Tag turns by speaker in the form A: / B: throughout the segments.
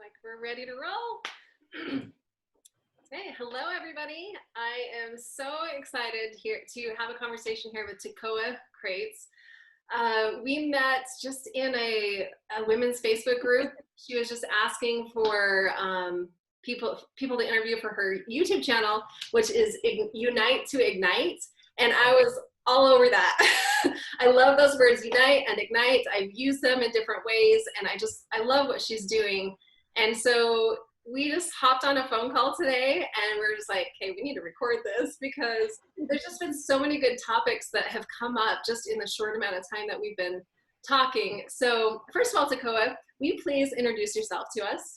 A: like we're ready to roll. Hey, hello everybody. I am so excited here to have a conversation here with Tekoa Crates. We met just in a women's Facebook group. She was just asking for people to interview for her YouTube channel, which is Unite to Ignite. And I was all over that. I love those words, unite and ignite. I've used them in different ways, and I love what she's doing. And so we just hopped on a phone call today, and we're just like, okay, we need to record this because there's just been so many good topics that have come up just in the short amount of time that we've been talking. So first of all, Tekoa, will you please introduce yourself to us?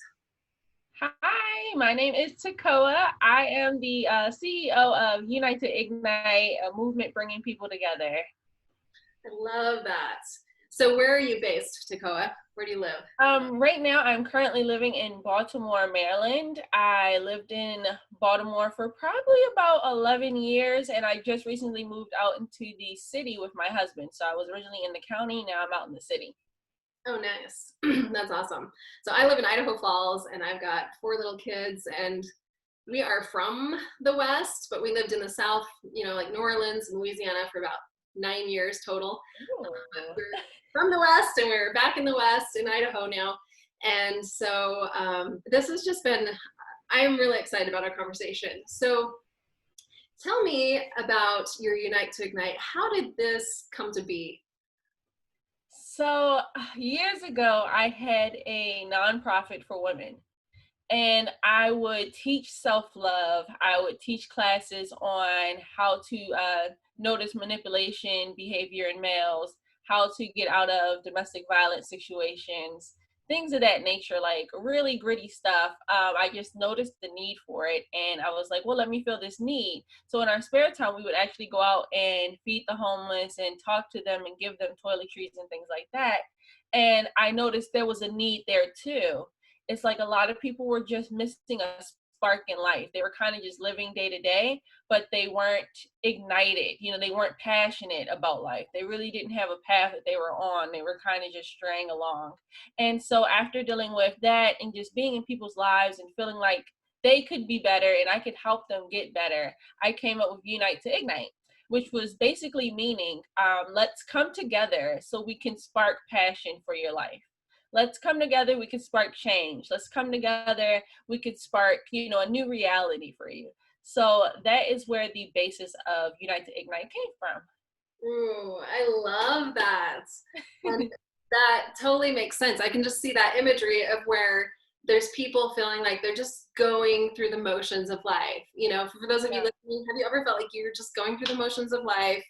B: Hi, my name is Tekoa. I am the CEO of Unite to Ignite, a movement bringing people together.
A: I love that. So where are you based, Tekoa? Where do you live?
B: Right now, I'm currently living in Baltimore, Maryland. I lived in Baltimore for probably about 11 years, and I just recently moved out into the city with my husband. So I was originally in the county, now I'm out in the city.
A: Oh, nice. That's awesome. So I live in Idaho Falls, and I've got 4 little kids, and we are from the West, but we lived in the South, like New Orleans and Louisiana for about 9 years total. We're from the West, and we're back in the West in Idaho now. And so this has just been, I am really excited about our conversation. So tell me about your Unite to Ignite. How did this come to be?
B: So years ago, I had a nonprofit for women, and I would teach self-love. I would teach classes on how to notice manipulation behavior in males, how to get out of domestic violence situations, things of that nature, like really gritty stuff. I just noticed the need for it, and I was like, well, let me fill this need. So in our spare time, we would actually go out and feed the homeless and talk to them and give them toiletries and things like that. And I noticed there was a need there too. It's like a lot of people were just missing a spark in life. They were kind of just living day to day, but they weren't ignited. They weren't passionate about life. They really didn't have a path that they were on. They were kind of just straying along. And so after dealing with that and just being in people's lives and feeling like they could be better and I could help them get better, I came up with Unite to Ignite, which was basically meaning, let's come together so we can spark passion for your life. Let's come together, we can spark change. Let's come together, we could spark, a new reality for you. So that is where the basis of Unite to Ignite came from.
A: Ooh, I love that. And that totally makes sense. I can just see that imagery of where there's people feeling like they're just going through the motions of life. For those of you listening, have you ever felt like you're just going through the motions of life?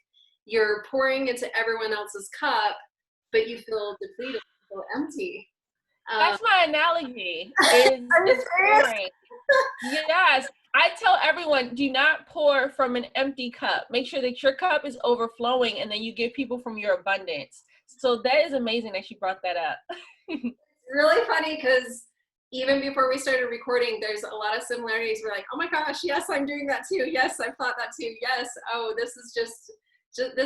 A: You're pouring into everyone else's cup, but you feel depleted, you feel empty.
B: That's my analogy. It's pouring. Yes. I tell everyone, do not pour from an empty cup. Make sure that your cup is overflowing, and then you give people from your abundance. So that is amazing that you brought that up.
A: It's really funny because even before we started recording, there's a lot of similarities. We're like, oh my gosh, yes, I'm doing that too. Yes, I've thought that too. Yes. Oh, this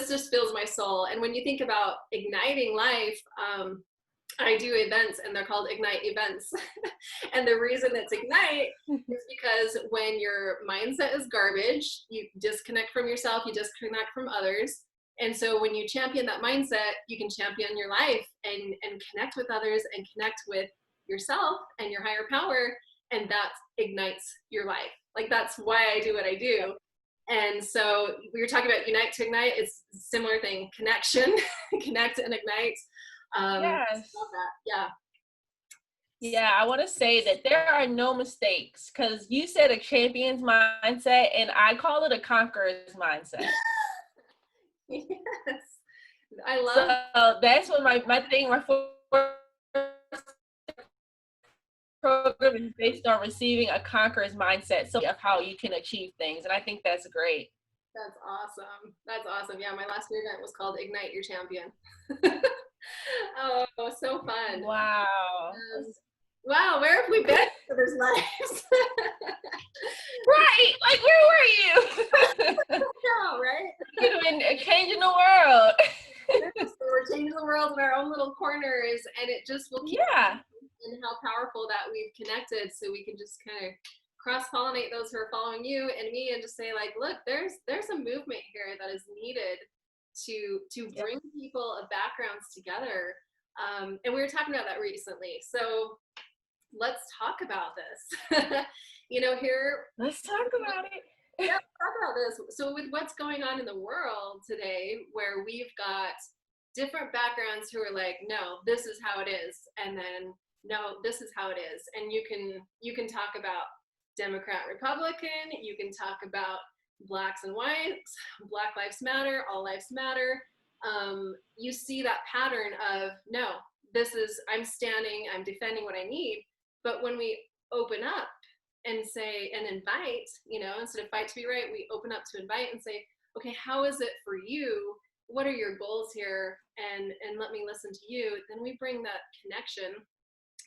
A: just fills my soul. And when you think about igniting life, I do events, and they're called Ignite events. And the reason it's Ignite is because when your mindset is garbage, you disconnect from yourself, you disconnect from others. And so when you champion that mindset, you can champion your life and connect with others and connect with yourself and your higher power. And that ignites your life. Like, that's why I do what I do. And so we were talking about Unite to Ignite. It's a similar thing, connection, connect and ignite.
B: Yes.
A: Yeah.
B: Yeah, I want to say that there are no mistakes, because you said a champion's mindset, and I call it a conqueror's mindset.
A: Yes, I love.
B: So that's what my program is based on, receiving a conqueror's mindset, so of how you can achieve things, and I think that's great.
A: That's awesome. That's awesome. Yeah, my last event was called Ignite Your Champion. Oh, so fun.
B: Wow.
A: Wow, where have we been in other's lives?
B: Right, like where were you?
A: No, right?
B: You could have been changing the world.
A: So we're changing the world in our own little corners, and it just will keep.
B: Yeah.
A: and how powerful that we've connected, so we can just kind of cross-pollinate those who are following you and me, and just say like, look, there's a movement here that is needed to bring people of backgrounds together. And we were talking about that recently. So let's talk about this. Here.
B: Let's talk about it.
A: Yeah, talk about this. So with what's going on in the world today, where we've got different backgrounds who are like, no, this is how it is, and then no, this is how it is, and you can talk about Democrat, Republican, you can talk about blacks and whites, Black Lives Matter, all lives matter. You see that pattern of, no, I'm standing, I'm defending what I need. But when we open up and say, and invite, instead of fight to be right, we open up to invite and say, okay, how is it for you? What are your goals here? And let me listen to you. Then we bring that connection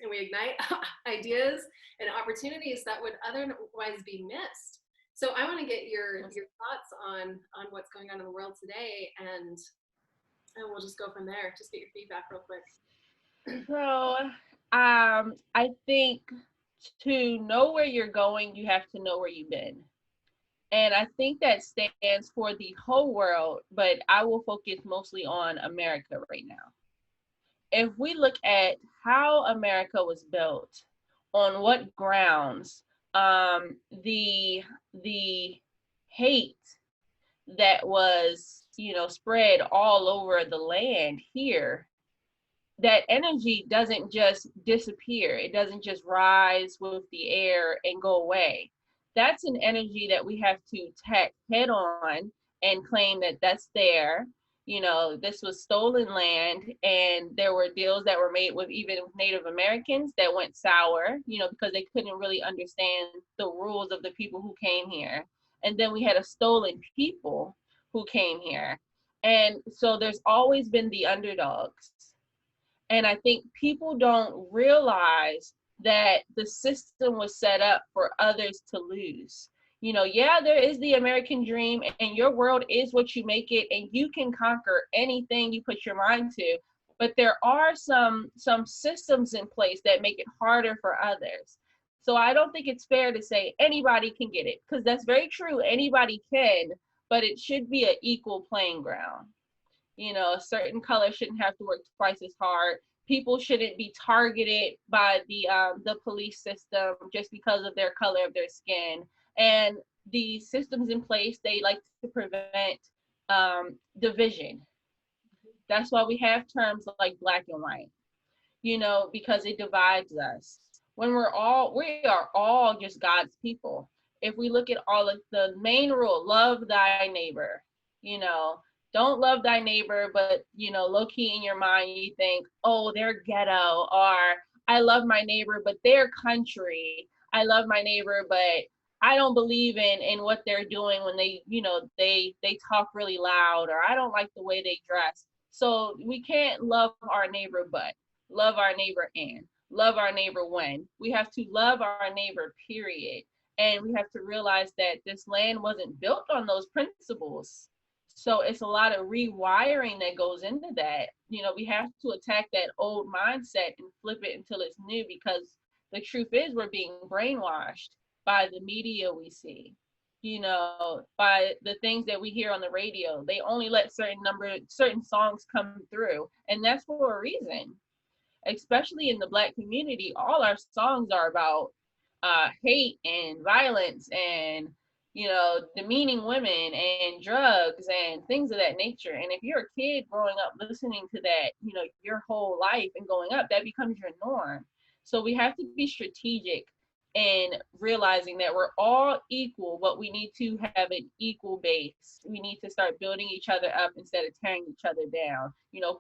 A: and we ignite ideas and opportunities that would otherwise be missed. So I want to get your thoughts on what's going on in the world today, and we'll just go from there. Just get your feedback real quick.
B: So I think to know where you're going, you have to know where you've been. And I think that stands for the whole world, but I will focus mostly on America right now. If we look at how America was built, on what grounds, the hate that was, spread all over the land here, that energy doesn't just disappear. It doesn't just rise with the air and go away. That's an energy that we have to attack head on and claim that that's there. This was stolen land, and there were deals that were made with even Native Americans that went sour, because they couldn't really understand the rules of the people who came here. And then we had a stolen people who came here. And so there's always been the underdogs. And I think people don't realize that the system was set up for others to lose. There is the American dream, and your world is what you make it, and you can conquer anything you put your mind to. But there are some systems in place that make it harder for others. So I don't think it's fair to say anybody can get it, because that's very true. Anybody can, but it should be an equal playing ground. A certain color shouldn't have to work twice as hard. People shouldn't be targeted by the police system just because of their color of their skin. And the systems in place, they like to prevent division. That's why we have terms like black and white, because it divides us. When we are all just God's people. If we look at all of the main rule, love thy neighbor, don't love thy neighbor, but, low key in your mind, you think, oh, they're ghetto, or I love my neighbor, but they're country. I love my neighbor, but I don't believe in what they're doing when they, they talk really loud, or I don't like the way they dress. So we can't love our neighbor, but love our neighbor and love our neighbor when. We have to love our neighbor, period. And we have to realize that this land wasn't built on those principles. So it's a lot of rewiring that goes into that. We have to attack that old mindset and flip it until it's new, because the truth is we're being brainwashed by the media we see, by the things that we hear on the radio. They only let certain songs come through, and that's for a reason. Especially in the Black community, all our songs are about hate and violence and demeaning women and drugs and things of that nature. And if you're a kid growing up listening to that, your whole life and going up, that becomes your norm. So we have to be strategic in realizing that we're all equal, but we need to have an equal base. We need to start building each other up instead of tearing each other down,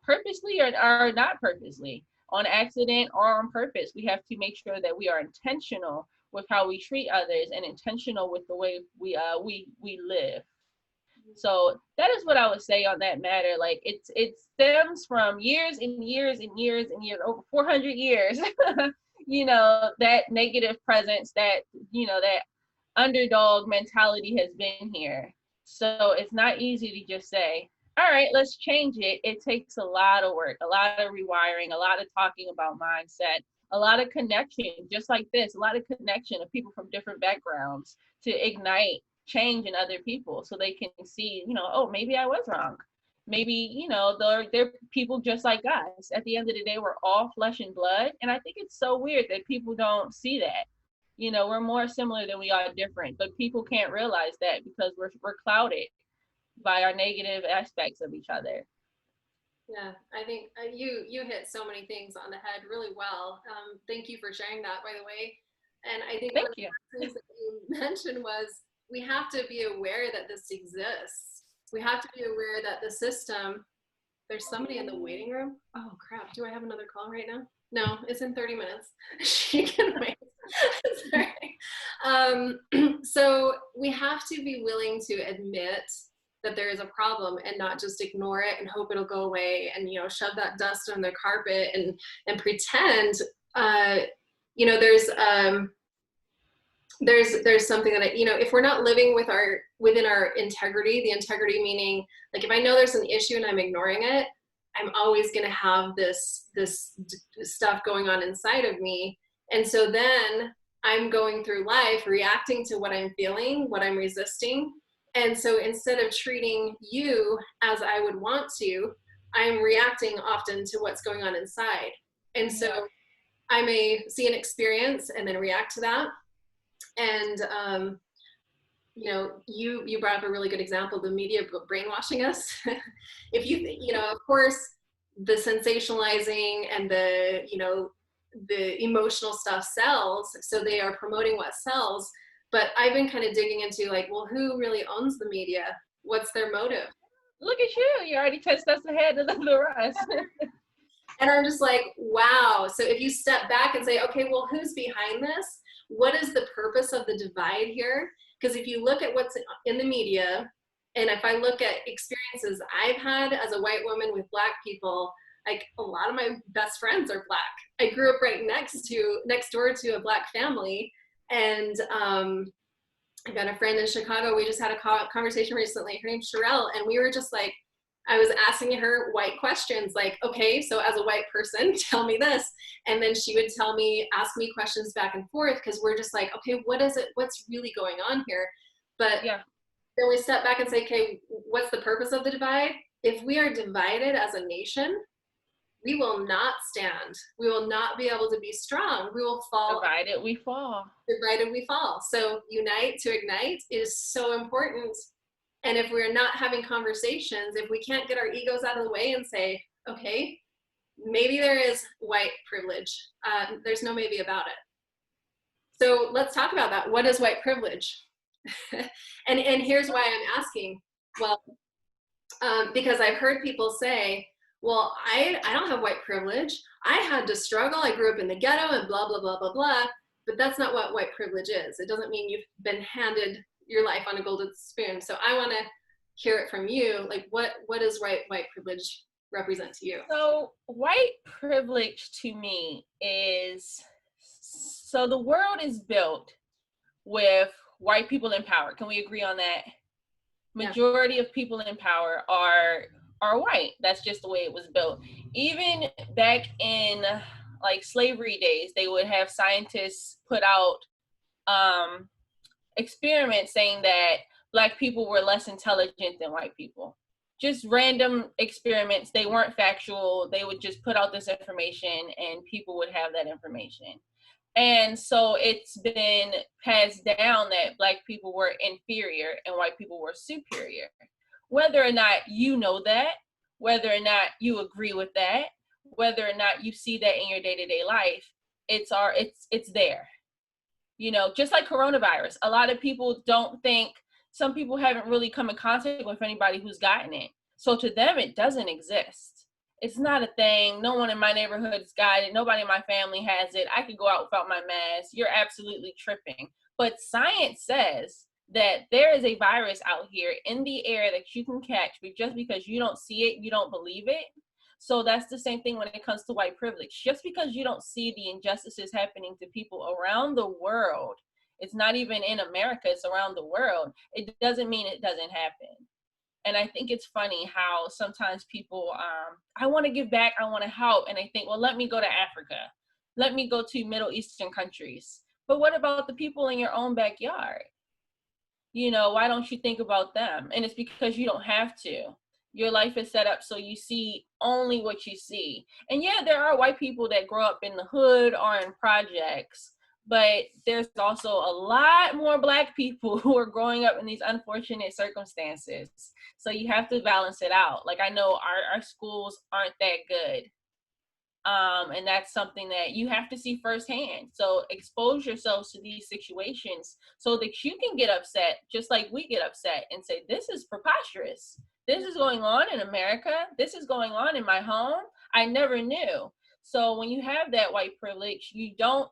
B: purposely or not purposely, on accident or on purpose. We have to make sure that we are intentional with how we treat others and intentional with the way we live. So that is what I would say on that matter. Like it stems from years and years and years and years, over 400 years, that negative presence, that, that underdog mentality has been here. So it's not easy to just say, all right, let's change it. It takes a lot of work, a lot of rewiring, a lot of talking about mindset, a lot of connection, just like this, a lot of connection of people from different backgrounds to ignite change in other people so they can see, oh, maybe I was wrong. Maybe, they're people just like us. At the end of the day, we're all flesh and blood. And I think it's so weird that people don't see that. We're more similar than we are different, but people can't realize that because we're clouded by our negative aspects of each other.
A: Yeah, I think you hit so many things on the head really well. Thank you for sharing that, by the way. And I think one
B: Thank
A: of
B: you.
A: the things that you mentioned was we have to be aware that this exists. We have to be aware that the system, there's somebody in the waiting room. Oh crap, do I have another call right now? No, it's in 30 minutes. She can wait. Sorry. So we have to be willing to admit that there is a problem and not just ignore it and hope it'll go away and shove that dust on the carpet and pretend. There's something that if we're not living within our integrity, the integrity meaning, like, if I know there's an issue and I'm ignoring it, I'm always going to have this stuff going on inside of me. And so then I'm going through life reacting to what I'm feeling, what I'm resisting. And so instead of treating you as I would want to, I'm reacting often to what's going on inside. And so I may see an experience and then react to that. And you brought up a really good example, the media brainwashing us. If of course, the sensationalizing and the emotional stuff sells, so they are promoting what sells. But I've been kind of digging into, like, well, who really owns the media? What's their motive?
B: Look at you already touched us ahead of the rest.
A: And I'm just like, wow. So if you step back and say, okay, well, who's behind this? What is the purpose of the divide here? Because if you look at what's in the media, and if I look at experiences I've had as a white woman with Black people, like, a lot of my best friends are Black. I grew up right next door to a Black family. And I got a friend in Chicago. We just had a conversation recently. Her name's Sherelle. And we were just like, I was asking her white questions, like, okay, so as a white person, tell me this. And then she would ask me questions back and forth, because we're just like, okay, what is it? What's really going on here? But then we step back and say, okay, what's the purpose of the divide? If we are divided as a nation, we will not stand. We will not be able to be strong. We will fall.
B: Divided, we fall.
A: Divided, we fall. So unite to ignite is so important. And if we're not having conversations, if we can't get our egos out of the way and say, okay, maybe there is white privilege. There's no maybe about it. So let's talk about that. What is white privilege? and here's why I'm asking. Well, because I've heard people say, well, I don't have white privilege. I had to struggle. I grew up in the ghetto and blah, blah, blah, blah, blah. But that's not what white privilege is. It doesn't mean you've been handed your life on a golden spoon. So I want to hear it from you. Like, what does white privilege represent to you?
B: So white privilege to me is, so the world is built with white people in power. Can we agree on that? Majority of people in power are white. That's just the way it was built. Even back in like slavery days, they would have scientists put out experiments saying that Black people were less intelligent than white people. Just random experiments. They weren't factual. They would just put out this information and people would have that information. And so it's been passed down that Black people were inferior and white people were superior. Whether or not you know that, whether or not you agree with that, whether or not you see that in your day-to-day life, it's there. Just like coronavirus, a lot of people don't think, some people haven't really come in contact with anybody who's gotten it. So to them, it doesn't exist. It's not a thing. No one in my neighborhood has got it. Nobody in my family has it. I could go out without my mask. You're absolutely tripping. But science says that there is a virus out here in the air that you can catch, but just because you don't see it, you don't believe it. So that's the same thing when it comes to white privilege. Just because you don't see the injustices happening to people around the world, it's not even in America, it's around the world, it doesn't mean it doesn't happen. And I think it's funny how sometimes people, I want to give back, I want to help. And they think, well, let me go to Africa. Let me go to Middle Eastern countries. But what about the people in your own backyard? You know, why don't you think about them? And it's because you don't have to. Your life is set up so you see only what you see. And yeah, there are white people that grow up in the hood or in projects, but there's also a lot more Black people who are growing up in these unfortunate circumstances. So you have to balance it out. Like, I know our schools aren't that good. And that's something that you have to see firsthand. So expose yourselves to these situations so that you can get upset, just like we get upset and say, this is preposterous. This is going on in America. This is going on in my home. I never knew. So when you have that white privilege, you don't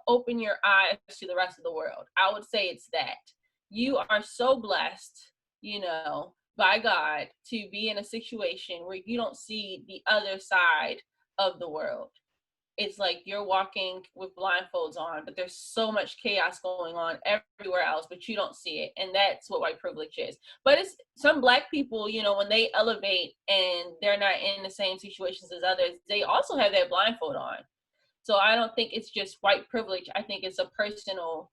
B: open your eyes to the rest of the world. I would say it's that. You are so blessed, you know, by God to be in a situation where you don't see the other side of the world. It's like you're walking with blindfolds on, but there's so much chaos going on everywhere else, but you don't see it. And that's what white privilege is. But it's some Black people, you know, when they elevate and they're not in the same situations as others, they also have that blindfold on. So I don't think it's just white privilege. I think it's a personal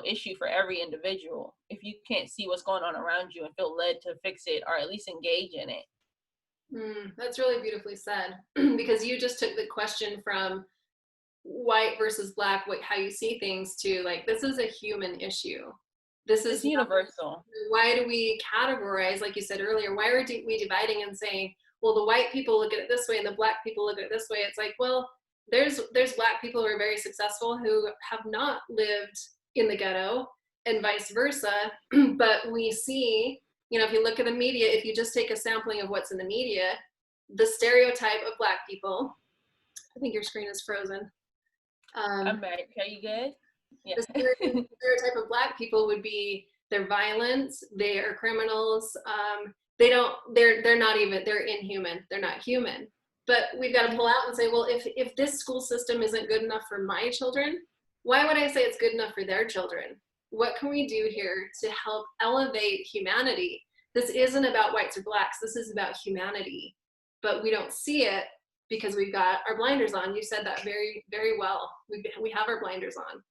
B: issue for every individual. If you can't see what's going on around you and feel led to fix it or at least engage in it.
A: That's really beautifully said, because you just took the question from white versus Black, how you see things, to like, this is a human issue. This is
B: universal.
A: Why do we categorize, like you said earlier, why are we dividing and saying, well, the white people look at it this way and the Black people look at it this way? It's like, well, there's Black people who are very successful who have not lived in the ghetto and vice versa. But we see, you know, if you look at the media, if you just take a sampling of what's in the media, the stereotype of Black people, I think your screen is frozen.
B: I'm back. Are you good?
A: Yeah. The stereotype of Black people would be they're violent, they are criminals, they're not even, they're inhuman, they're not human. But we've got to pull out and say, well, if this school system isn't good enough for my children, why would I say it's good enough for their children? What can we do here to help elevate humanity? This isn't about whites or Blacks, this is about humanity. But we don't see it because we've got our blinders on. You said that very, very well. We have our blinders on.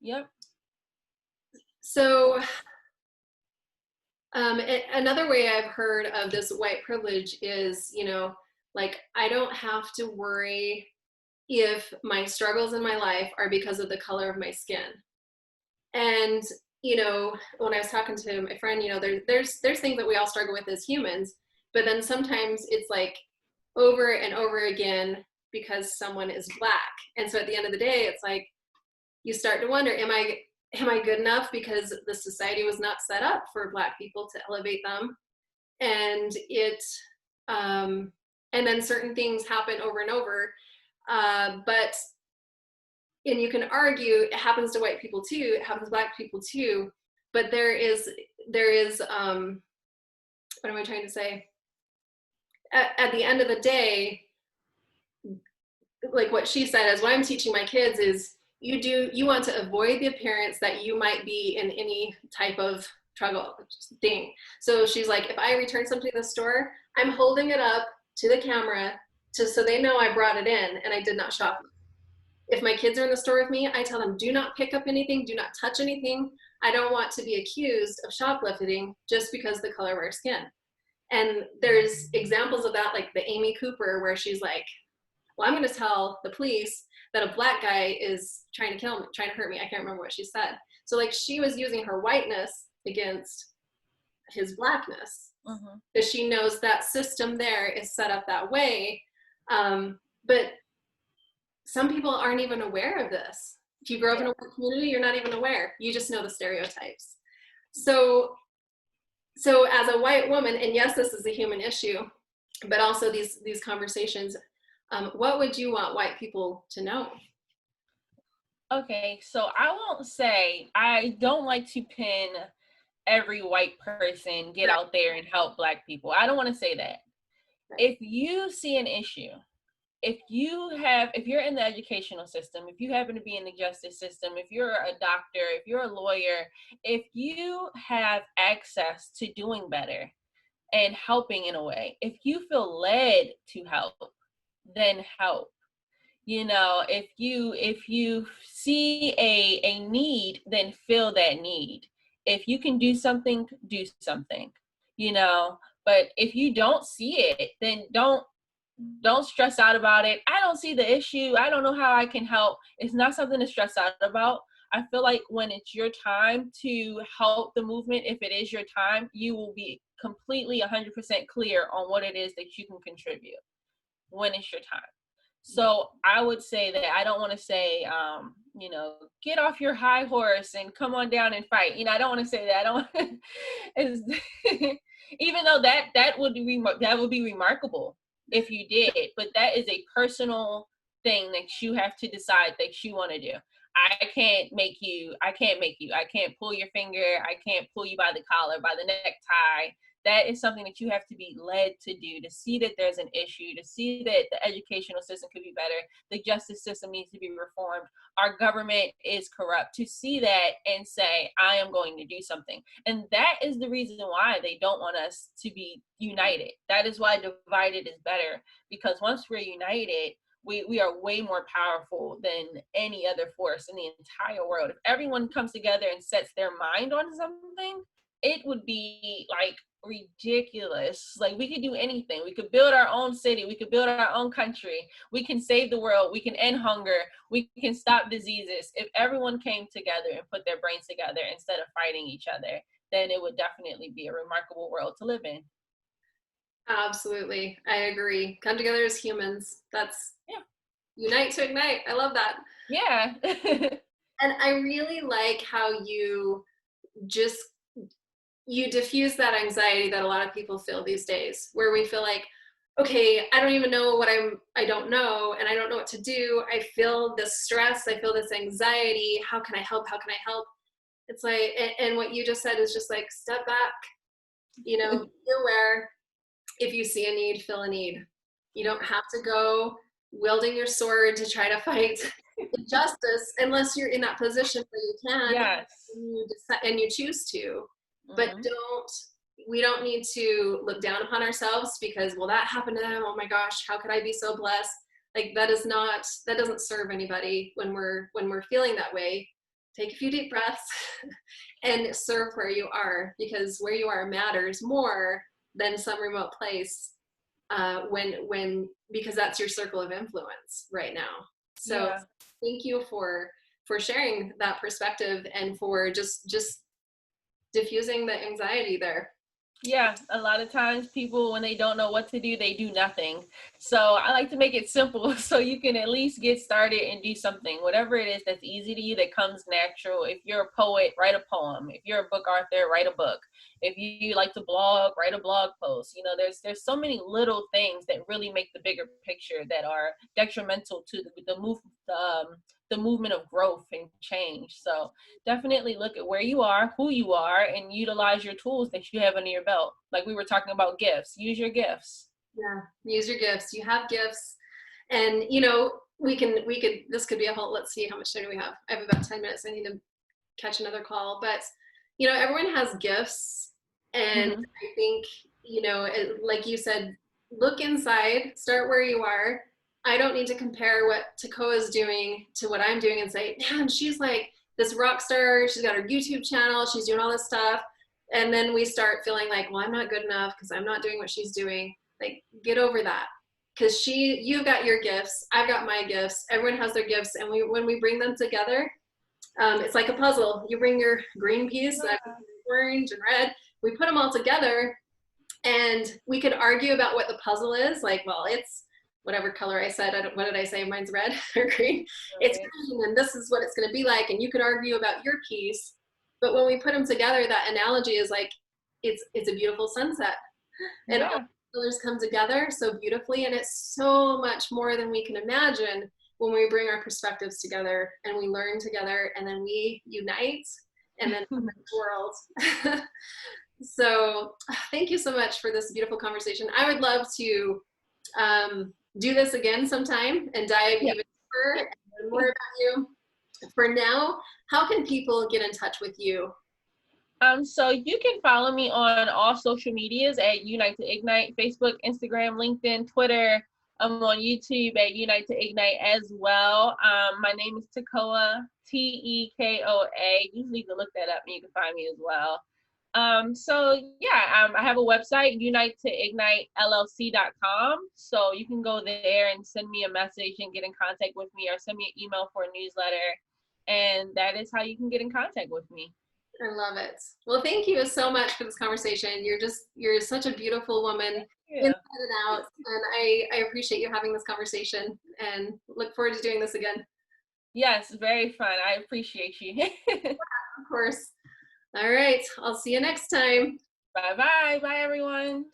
B: Yep.
A: So another way I've heard of this white privilege is, you know, like, I don't have to worry if my struggles in my life are because of the color of my skin. And, you know, when I was talking to my friend, you know, there's things that we all struggle with as humans, but then sometimes it's like over and over again because someone is Black. And so at the end of the day, it's like, you start to wonder, am I good enough, because the society was not set up for Black people to elevate them? And and then certain things happen over and over. And you can argue it happens to white people too, it happens to Black people too, but there is what am I trying to say? At the end of the day, like what she said, is what I'm teaching my kids is, you want to avoid the appearance that you might be in any type of struggle thing. So she's like, if I return something to the store, I'm holding it up to the camera so they know I brought it in and I did not shop. If my kids are in the store with me, I tell them, do not pick up anything, do not touch anything. I don't want to be accused of shoplifting just because of the color of our skin. And there's examples of that, like the Amy Cooper, where she's like, well, I'm going to tell the police that a Black guy is trying to kill me, trying to hurt me. I can't remember what she said. So like, she was using her whiteness against his Blackness, because she knows that system there is set up that way. But some people aren't even aware of this. If you grow up in a white community, you're not even aware. You just know the stereotypes. So as a white woman, and yes, this is a human issue, but also these conversations, what would you want white people to know?
B: Okay, so I won't say, I don't like to pin every white person, get out there and help Black people. I don't want to say that. If you see an issue if you're in the educational system, if you happen to be in the justice system, if you're a doctor, if you're a lawyer, if you have access to doing better and helping in a way, if you feel led to help, then help. If you see a need, then fill that need. If you can do something, do something. But if you don't see it, then don't stress out about it. I don't see the issue. I don't know how I can help. It's not something to stress out about. I feel like when it's your time to help the movement, if it is your time, you will be completely 100% clear on what it is that you can contribute when it's your time. So I would say that I don't want to say, get off your high horse and come on down and fight. I don't want to say that. I don't. Even though that would be remarkable if you did, but that is a personal thing that you have to decide that you want to do. I can't make you. I can't pull your finger. I can't pull you by the collar, by the necktie. That is something that you have to be led to do, to see that there's an issue, to see that the educational system could be better, the justice system needs to be reformed, our government is corrupt, to see that and say, I am going to do something. And that is the reason why they don't want us to be united. That is why divided is better, because once we're united, we are way more powerful than any other force in the entire world. If everyone comes together and sets their mind on something, it would be like ridiculous. Like, we could do anything. We could build our own city. We could build our own country. We can save the world. We can end hunger. We can stop diseases. If everyone came together and put their brains together instead of fighting each other, then it would definitely be a remarkable world to live in.
A: Absolutely. I agree. Come together as humans. Unite to ignite. I love that.
B: Yeah.
A: And I really like how you diffuse that anxiety that a lot of people feel these days, where we feel like, okay, I don't even know I don't know, and I don't know what to do. I feel this stress. I feel this anxiety. How can I help? How can I help? It's like, and what you just said is just like, step back, be aware. If you see a need, fill a need. You don't have to go wielding your sword to try to fight injustice unless you're in that position where you can.
B: Yes.
A: And you choose to. But we don't need to look down upon ourselves because, well, that happened to them. Oh my gosh, how could I be so blessed? Like, that doesn't serve anybody when we're feeling that way. Take a few deep breaths and serve where you are, because where you are matters more than some remote place, because that's your circle of influence right now. So Thank you for sharing that perspective and for just diffusing the anxiety there.
B: Yeah, a lot of times people, when they don't know what to do, they do nothing. So I like to make it simple so you can at least get started and do something, whatever it is that's easy to you, that comes natural. If you're a poet, write a poem. If you're a book author, write a book. If you like to blog, write a blog post. There's so many little things that really make the bigger picture that are detrimental to the movement of growth and change. So definitely look at where you are, who you are, and utilize your tools that you have under your belt. Like we were talking about gifts. Use your gifts.
A: Yeah, use your gifts. You have gifts. And this could be a whole, let's see, how much time do we have? I have about 10 minutes. I need to catch another call. But everyone has gifts. And I think, like you said, look inside, start where you are. I don't need to compare what Tekoa is doing to what I'm doing and say, man, she's like this rock star. She's got her YouTube channel. She's doing all this stuff. And then we start feeling like, well, I'm not good enough because I'm not doing what she's doing. Like, get over that. Because you've got your gifts. I've got my gifts. Everyone has their gifts. And when we bring them together, it's like a puzzle. You bring your green piece, and orange and red. We put them all together, and we could argue about what the puzzle is. Like, well, it's whatever color I said. What did I say? Mine's red or green. It's green, and this is what it's going to be like. And you could argue about your piece. But when we put them together, that analogy is like, it's a beautiful sunset. And all the colors come together so beautifully. And it's so much more than we can imagine when we bring our perspectives together and we learn together and then we unite and then the world. So thank you so much for this beautiful conversation. I would love to do this again sometime and dive
B: Yeah.
A: even deeper and learn more about you. For now, how can people get in touch with you?
B: So you can follow me on all social medias at Unite to Ignite, Facebook, Instagram, LinkedIn, Twitter. I'm on YouTube at Unite to Ignite as well. My name is Tekoa, Tekoa. Usually you can look that up and you can find me as well. I have a website, unite to ignite llc.com. So you can go there and send me a message and get in contact with me, or send me an email for a newsletter. And that is how you can get in contact with me.
A: I love it. Well, thank you so much for this conversation. You're such a beautiful woman,
B: Yeah.
A: inside and out, and I appreciate you having this conversation and look forward to doing this again.
B: Yes, very fun. I appreciate you.
A: Of course. All right, I'll see you next time.
B: Bye-bye. Bye, everyone.